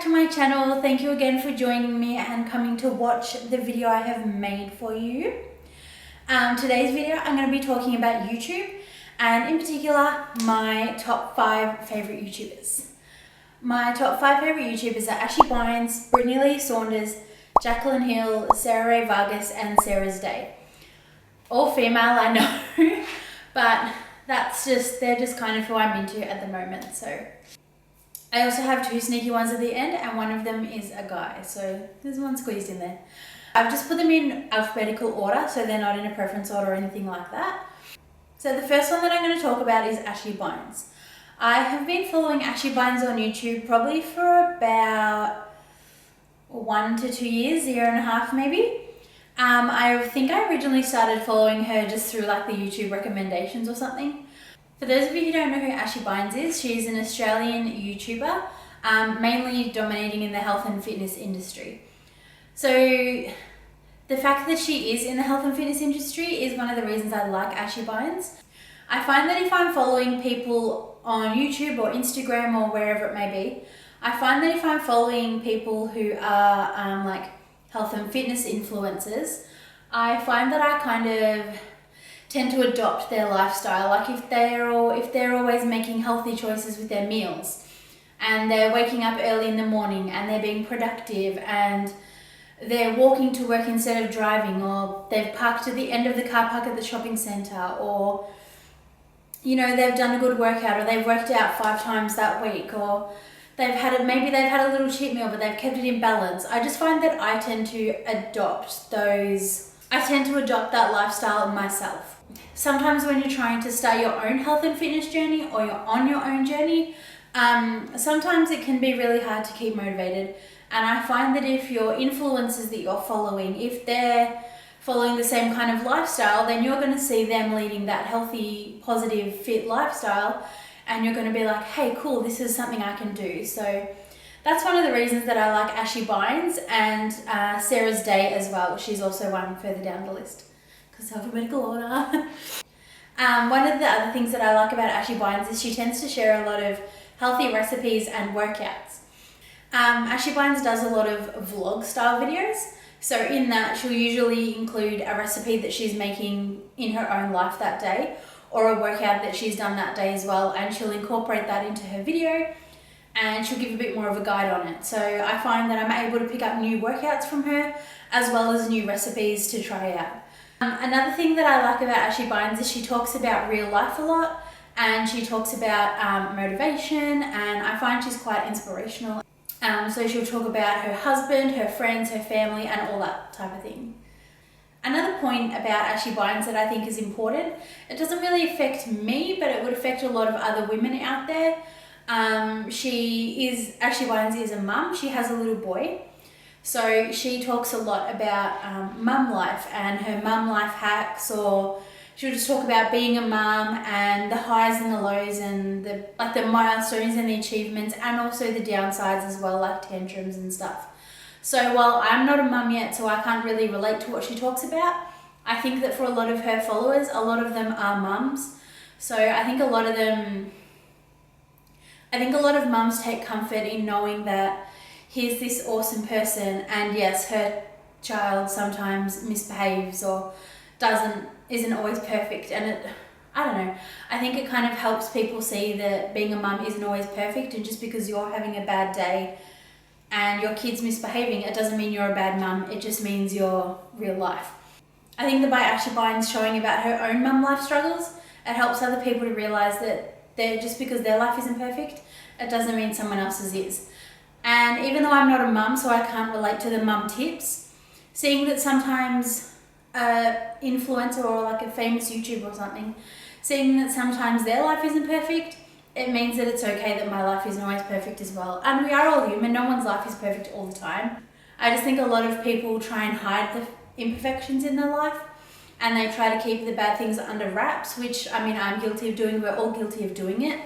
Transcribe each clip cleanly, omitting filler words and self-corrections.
to my channel. Thank you again for joining me and coming to watch the video I have made for you. Today's video I'm going to be talking about YouTube and in particular my top 5 favourite YouTubers. My top 5 favourite YouTubers are Ashley Bynes, Brittany Lee Saunders, Jacqueline Hill, Sarah Ray Vargas and Sarah's Day. All female, I know, but they're just kind of who I'm into at the moment. So I also have 2 sneaky ones at the end and one of them is a guy, so there's one squeezed in there. I've just put them in alphabetical order so they're not in a preference order or anything like that. So the first one that I'm going to talk about is Ashley Bynes. I have been following Ashley Bynes on YouTube probably for about 1 to 2 years, year and a half maybe. I think I originally started following her just through like the YouTube recommendations or something. For those of you who don't know who Ashley Bynes is, she's an Australian YouTuber, mainly dominating in the health and fitness industry. So the fact that she is in the health and fitness industry is one of the reasons I like Ashley Bynes. I find that if I'm following people on YouTube or Instagram or wherever it may be, I find that if I'm following people who are like health and fitness influencers, I find that I kind of tend to adopt their lifestyle. Like if they're always making healthy choices with their meals and they're waking up early in the morning and they're being productive and they're walking to work instead of driving, or they've parked at the end of the car park at the shopping centre, or you know, they've done a good workout, or they've worked out 5 times that week, or maybe they've had a little cheat meal but they've kept it in balance. I just find that I tend to adopt that lifestyle myself. Sometimes when you're trying to start your own health and fitness journey or you're on your own journey, sometimes it can be really hard to keep motivated. And I find that if your influencers that you're following, if they're following the same kind of lifestyle, then you're going to see them leading that healthy, positive, fit lifestyle. And you're going to be like, hey, cool, this is something I can do. So that's one of the reasons that I like Ashley Bynes and Sarah's Day as well. She's also one further down the list because alphabetical order. One of the other things that I like about Ashley Bynes is she tends to share a lot of healthy recipes and workouts. Ashley Bynes does a lot of vlog style videos. So in that, she'll usually include a recipe that she's making in her own life that day, or a workout that she's done that day as well, and she'll incorporate that into her video and she'll give a bit more of a guide on it. So I find that I'm able to pick up new workouts from her as well as new recipes to try out. Another thing that I like about Ashley Bynes is she talks about real life a lot and she talks about motivation, and I find she's quite inspirational. So she'll talk about her husband, her friends, her family and all that type of thing. Another point about Ashley Bynes that I think is important, it doesn't really affect me, but it would affect a lot of other women out there. Ashley Bynes is a mum. She has a little boy. So she talks a lot about mum life and her mum life hacks, or she'll just talk about being a mum and the highs and the lows and the milestones and the achievements, and also the downsides as well, like tantrums and stuff. So while I'm not a mum yet, so I can't really relate to what she talks about, I think that for a lot of her followers, a lot of them are mums. So I think a lot of mums take comfort in knowing that here's this awesome person, and yes, her child sometimes misbehaves or isn't always perfect, and I don't know, I think it kind of helps people see that being a mum isn't always perfect, and just because you're having a bad day and your kid's misbehaving, it doesn't mean you're a bad mum, it just means you're real life. I think that by Ashley Bynes showing about her own mum life struggles, it helps other people to realise that just because their life isn't perfect, it doesn't mean someone else's is. And even though I'm not a mum, so I can't relate to the mum tips, seeing that sometimes an influencer or like a famous YouTuber or something, seeing that sometimes their life isn't perfect, it means that it's okay that my life isn't always perfect as well. And we are all human, no one's life is perfect all the time. I just think a lot of people try and hide the imperfections in their life and they try to keep the bad things under wraps, which I mean, I'm guilty of doing, we're all guilty of doing it.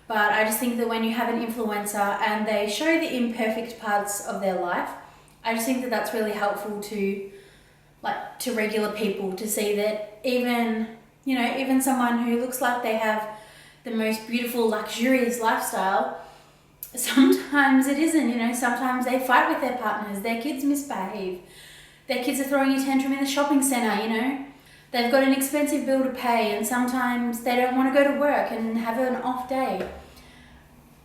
But I just think that when you have an influencer and they show the imperfect parts of their life, I just think that that's really helpful to regular people to see that even someone who looks like they have the most beautiful, luxurious lifestyle, sometimes it isn't, you know, sometimes they fight with their partners, their kids misbehave, their kids are throwing a tantrum in the shopping centre, you know. They've got an expensive bill to pay and sometimes they don't want to go to work and have an off day.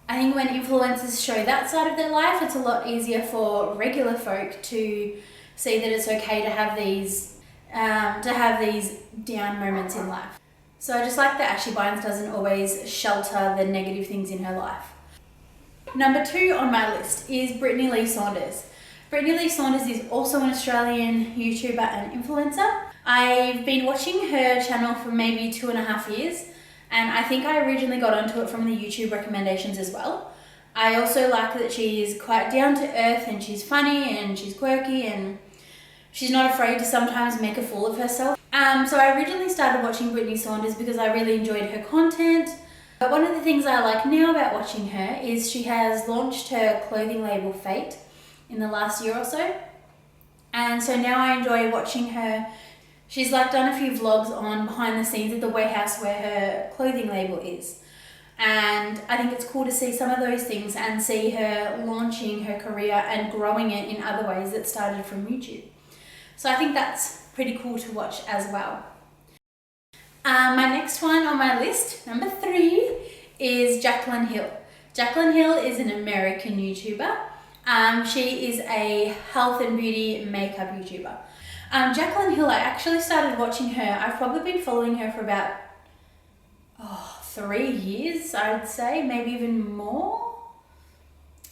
I think when influencers show that side of their life, it's a lot easier for regular folk to see that it's okay to have these down moments in life. So I just like that Ashley Bynes doesn't always shelter the negative things in her life. Number 2 on my list is Brittany Lee Saunders. Brittany Lee Saunders is also an Australian YouTuber and influencer. I've been watching her channel for maybe 2.5 years, and I think I originally got onto it from the YouTube recommendations as well. I also like that she's quite down to earth and she's funny and she's quirky and she's not afraid to sometimes make a fool of herself. So I originally started watching Brittany Saunders because I really enjoyed her content. But one of the things I like now about watching her is she has launched her clothing label Fate in the last year or so. And so now I enjoy watching her. She's like done a few vlogs on behind the scenes at the warehouse where her clothing label is. And I think it's cool to see some of those things and see her launching her career and growing it in other ways that started from YouTube. So I think that's pretty cool to watch as well. My next one on my list, number 3, is Jaclyn Hill. Jaclyn Hill is an American YouTuber. She is a health and beauty makeup YouTuber. Jaclyn Hill, I actually started watching her. I've probably been following her for about 3 years, I'd say, maybe even more.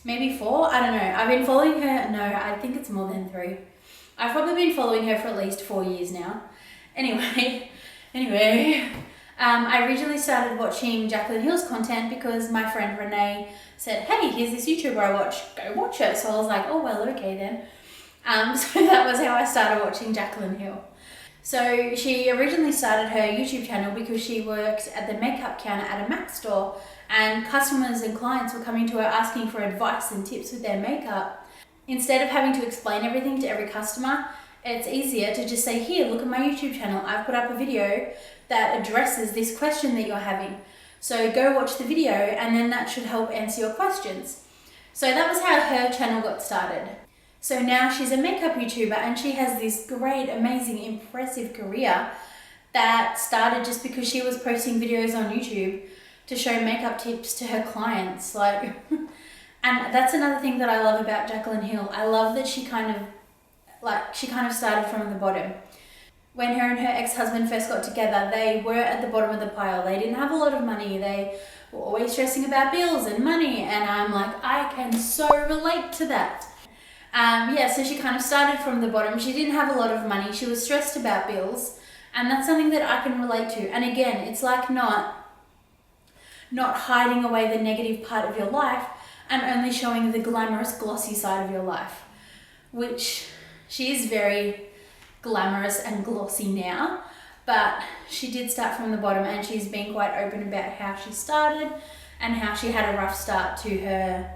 Maybe 4, I don't know. I've been following her, no, I think it's more than 3. I've probably been following her for at least 4 years now. Anyway, I originally started watching Jaclyn Hill's content because my friend Renee said, hey, here's this YouTuber I watch, go watch it. So I was like, oh, well, okay then. So that was how I started watching Jaclyn Hill. So she originally started her YouTube channel because she worked at the makeup counter at a MAC store, and customers and clients were coming to her asking for advice and tips with their makeup. Instead of having to explain everything to every customer, it's easier to just say, here, look at my YouTube channel. I've put up a video that addresses this question that you're having. So go watch the video and then that should help answer your questions. So that was how her channel got started. So now she's a makeup YouTuber and she has this great, amazing, impressive career that started just because she was posting videos on YouTube to show makeup tips to her clients. And that's another thing that I love about Jaclyn Hill. I love that she kind of started from the bottom. When her and her ex-husband first got together, they were at the bottom of the pile. They didn't have a lot of money. They were always stressing about bills and money. And I'm like, I can so relate to that. So she kind of started from the bottom. She didn't have a lot of money. She was stressed about bills. And that's something that I can relate to. And again, it's like not hiding away the negative part of your life and only showing the glamorous, glossy side of your life, which she is very glamorous and glossy now, but she did start from the bottom and she's been quite open about how she started and how she had a rough start to her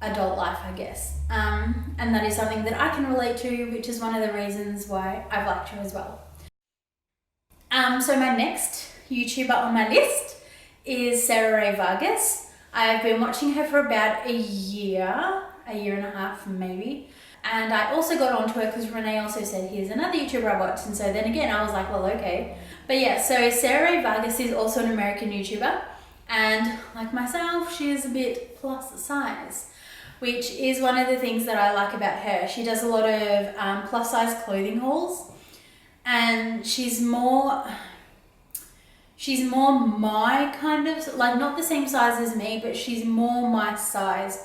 adult life, I guess. And that is something that I can relate to, which is one of the reasons why I've liked her as well. So my next YouTuber on my list is Sarah Ray Vargas. I've been watching her for about a year and a half maybe. And I also got onto it because Renee also said, here's another YouTuber I watched. And so then again, I was like, well, okay. But yeah, so Sarah Ray Vargas is also an American YouTuber. And like myself, she is a bit plus size, which is one of the things that I like about her. She does a lot of plus size clothing hauls. And she's more my kind of, like not the same size as me, but she's more my size.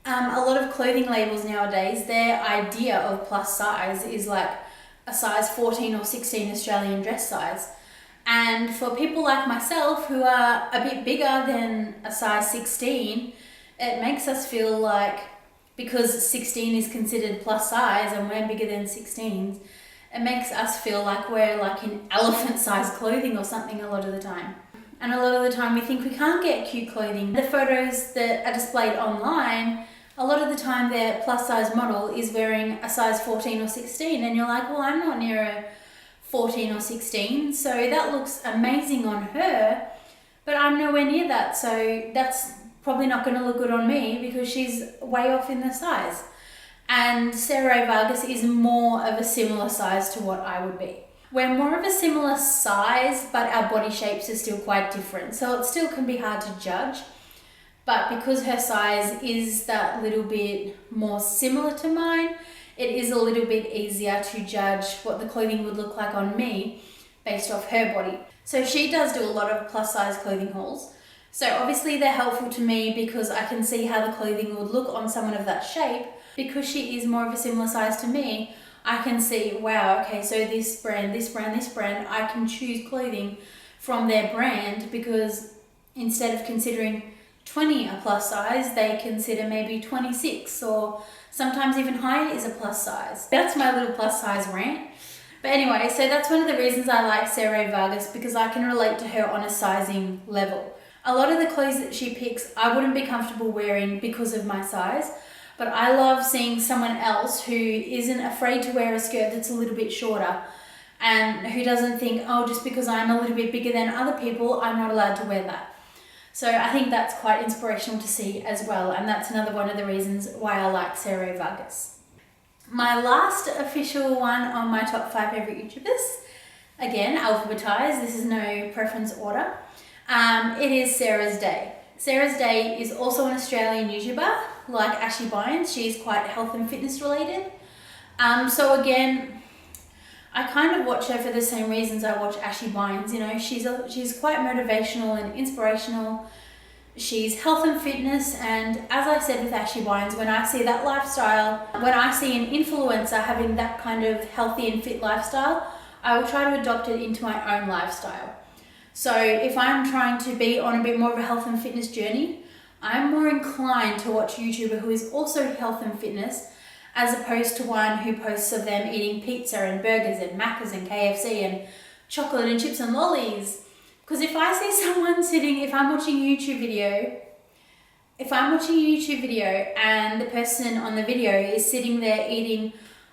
A lot of clothing labels nowadays, their idea of plus size is like a size 14 or 16 Australian dress size. And for people like myself who are a bit bigger than a size 16, it makes us feel like, because 16 is considered plus size and we're bigger than 16s, it makes us feel like we're like in elephant-sized clothing or something a lot of the time. And a lot of the time we think we can't get cute clothing. The photos that are displayed online, a lot of the time their plus-size model is wearing a size 14 or 16 and you're like, well, I'm not near a 14 or 16, so that looks amazing on her, but I'm nowhere near that. So that's probably not going to look good on me because she's way off in the size. And Sarah Vargas is more of a similar size to what I would be. We're more of a similar size, but our body shapes are still quite different. So it still can be hard to judge. But because her size is that little bit more similar to mine, it is a little bit easier to judge what the clothing would look like on me based off her body. So she does do a lot of plus size clothing hauls. So obviously they're helpful to me because I can see how the clothing would look on someone of that shape. Because she is more of a similar size to me, I can see, wow, okay, so this brand, I can choose clothing from their brand because instead of considering 20 a plus size, they consider maybe 26 or sometimes even higher is a plus size. That's my little plus size rant. But anyway, so that's one of the reasons I like Sarah Vargas, because I can relate to her on a sizing level. A lot of the clothes that she picks, I wouldn't be comfortable wearing because of my size. But I love seeing someone else who isn't afraid to wear a skirt that's a little bit shorter and who doesn't think, oh, just because I'm a little bit bigger than other people, I'm not allowed to wear that. So I think that's quite inspirational to see as well. And that's another one of the reasons why I like Sarah Vargas. My last official one on my top 5 favorite YouTubers, again, alphabetized, this is no preference order. It is Sarah's Day. Sarah's Day is also an Australian YouTuber, like Ashley Bynes. She's quite health and fitness related. So again, I kind of watch her for the same reasons I watch Ashley Bynes. You know, she's quite motivational and inspirational. She's health and fitness, and as I said with Ashley Bynes, when I see that lifestyle, when I see an influencer having that kind of healthy and fit lifestyle, I will try to adopt it into my own lifestyle. So if I'm trying to be on a bit more of a health and fitness journey, I'm more inclined to watch a YouTuber who is also health and fitness, as opposed to one who posts of them eating pizza and burgers and Macca's and KFC and chocolate and chips and lollies. Because if I see someone sitting, if I'm watching a YouTube video and the person on the video is sitting there eating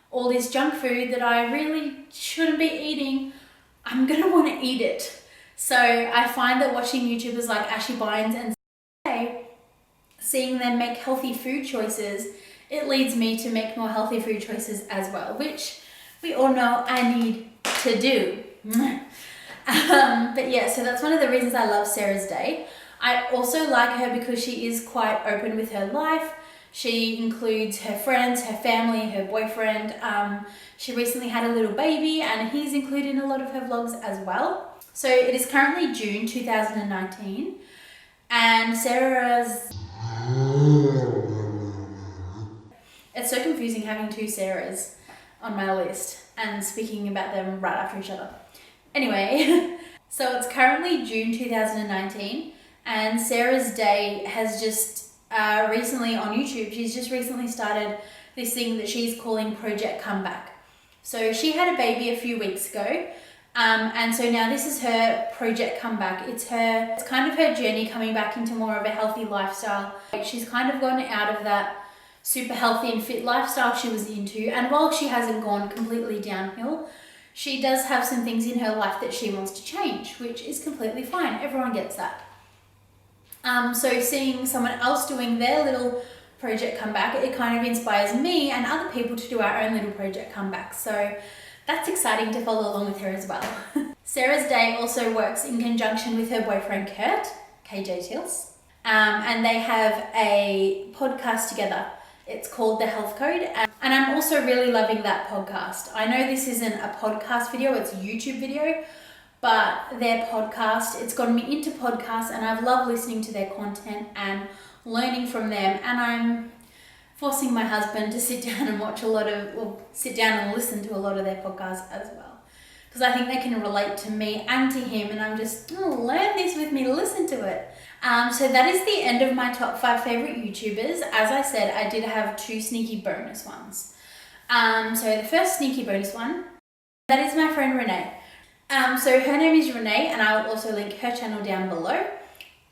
all this junk food that I really shouldn't be eating, I'm going to want to eat it. So I find that watching YouTubers like Ashley Bynes and seeing them make healthy food choices, it leads me to make more healthy food choices as well, which we all know I need to do. But yeah, so that's one of the reasons I love Sarah's Day. I also like her because she is quite open with her life. She includes her friends, her family, her boyfriend. She recently had a little baby and he's included in a lot of her vlogs as well. So it is currently June 2019 and Sarah's... It's so confusing having 2 Sarahs on my list and speaking about them right after each other. Anyway, so it's currently June 2019 and Sarah's Day has just recently on YouTube, she's just recently started this thing that she's calling Project Comeback. So she had a baby a few weeks ago. And so now this is her Project Comeback. It's kind of her journey coming back into more of a healthy lifestyle. She's kind of gone out of that super healthy and fit lifestyle she was into. And while she hasn't gone completely downhill, she does have some things in her life that she wants to change, which is completely fine. Everyone gets that. So seeing someone else doing their little Project Comeback, it kind of inspires me and other people to do our own little Project Comeback. So that's exciting to follow along with her as well. Sarah's Day also works in conjunction with her boyfriend Kurt, KJ Tills, and they have a podcast together. It's called The Health Code, and I'm also really loving that podcast. I know this isn't a podcast video, it's a YouTube video, but their podcast, it's gotten me into podcasts and I've loved listening to their content and learning from them, and I'm forcing my husband to sit down and sit down and listen to a lot of their podcasts as well. Because I think they can relate to me and to him, and I'm just, learn this with me, listen to it. So that is the end of my top 5 favorite YouTubers. As I said, I did have 2 sneaky bonus ones. So the first sneaky bonus one, that is my friend Renee. So her name is Renee, and I will also link her channel down below,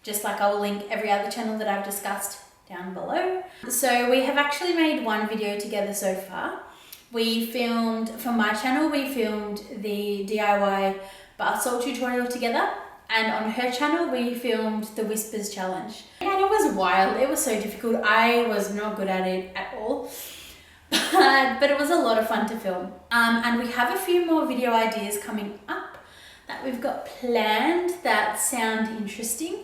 just like I will link every other channel that I've discussed down below. So we have actually made one video together so far. We filmed, for my channel, we filmed the DIY bath salt tutorial together, and on her channel we filmed the Whispers challenge. I mean, it was wild. It was so difficult. I was not good at it at all. But it was a lot of fun to film. And we have a few more video ideas coming up that we've got planned that sound interesting.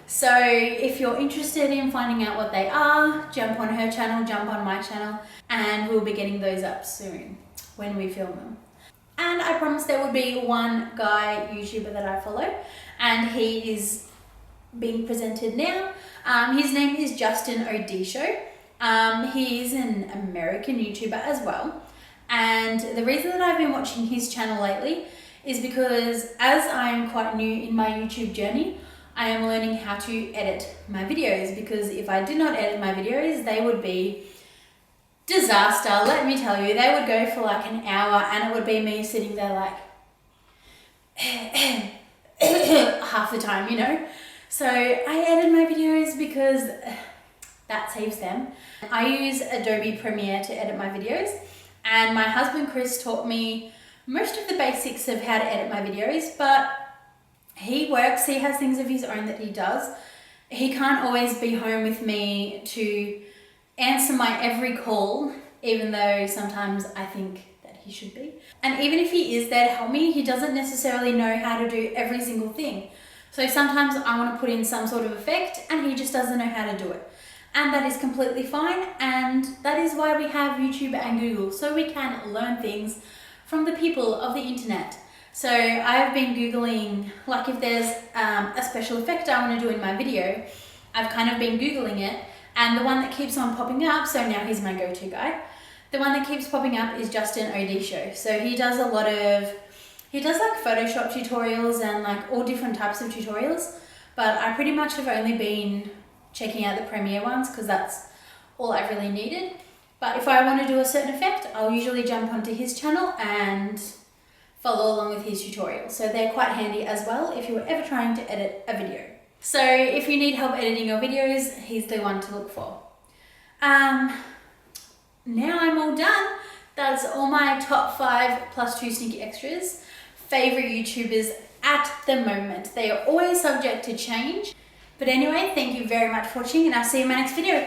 So if you're interested in finding out what they are, jump on her channel, jump on my channel, and we'll be getting those up soon when we film them. And I promised there would be one guy YouTuber that I follow, and he is being presented now. His name is Justin Odisho. He is an American YouTuber as well. And the reason that I've been watching his channel lately is because as I am quite new in my YouTube journey, I am learning how to edit my videos, because if I did not edit my videos, they would be disaster. Let me tell you, they would go for like an hour and it would be me sitting there like half the time, you know. So I edit my videos because that saves them. I use Adobe Premiere to edit my videos, and my husband Chris taught me most of the basics of how to edit my videos, but he works, he has things of his own that he does. He can't always be home with me to answer my every call, even though sometimes I think that he should be. And even if he is there to help me, he doesn't necessarily know how to do every single thing. So sometimes I want to put in some sort of effect and he just doesn't know how to do it. And that is completely fine, and that is why we have YouTube and Google, so we can learn things from the people of the internet. So I've been Googling, like if there's a special effect I want to do in my video, I've kind of been Googling it, and the one that keeps on popping up, so now he's my go-to guy, the one that keeps popping up is Justin Odisho. So he does like Photoshop tutorials and like all different types of tutorials, but I pretty much have only been checking out the Premiere ones because that's all I really needed. But if I want to do a certain effect, I'll usually jump onto his channel and follow along with his tutorial. So they're quite handy as well if you're ever trying to edit a video. So if you need help editing your videos, he's the one to look for. Now I'm all done. That's all my top 5 plus 2 sneaky extras favorite YouTubers at the moment. They are always subject to change. But anyway, thank you very much for watching, and I'll see you in my next video.